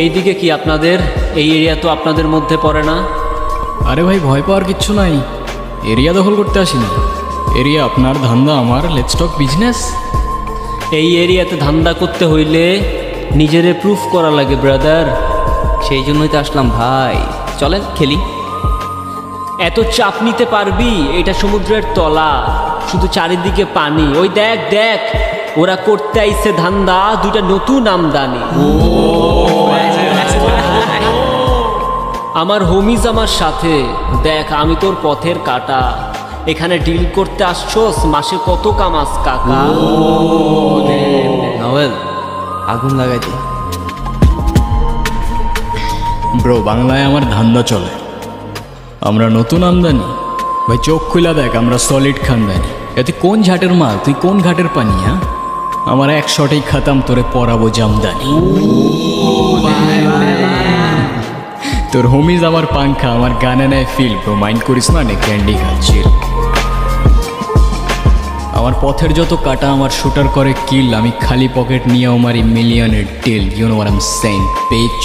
এইদিকে কি আপনাদের এই এরিয়া তো আপনাদের মধ্যে পড়ে না? আরে ভাই ভয় পাওয়ার কিচ্ছু নাই, এরিয়া দখল করতে আসিনি। এরিয়া আপনার, ধান্দা আমার, লেটস টক বিজনেস। এই এরিয়াতে ধান্দা করতে হইলে নিজেরে প্রুফ করা লাগে ব্রাদার। সেই জন্যই তো আসলাম ভাই, চলেন খেলি। এত চাপ নিতে পারবি? এটা সমুদ্রের তলা, শুধু চারিদিকে পানি। ওই দেখ দেখ, ওরা করতে আইছে ধান্দা, দুইটা নতুন আমদানি। আমার হোমিজ আমার সাথে, দেখ আমি তোর পথের কাটা। এখানে ডিল করতে আসছোস, মাসে কত কামাস কাকা? নভেল আগুন লাগাইতে। ব্রো বাংলায় আমার ধান্দা চলে, আমরা নতুন আমদানি। ভাই চোখ খুলা দেখ, আমরা সলিড খানদানি। এতে কোন ঝাটের মাল, তুই কোন ঘাটের পানি? হ্যাঁ, আমার এক শটেই খাতাম, তোরে পরাবো জামদানি। তোর হোমিজ আমার পাংখা, আমার গানে নেয় ফিল। ব্রো মাইন্ড করিস না, নে ক্যান্ডি খাচ্ছি। আমার পথের যত কাটা আমার শুটার করে কিল। আমি খালি পকেট নিয়ে মারি মিলিয়নের deal. You know what I am saying, pitch.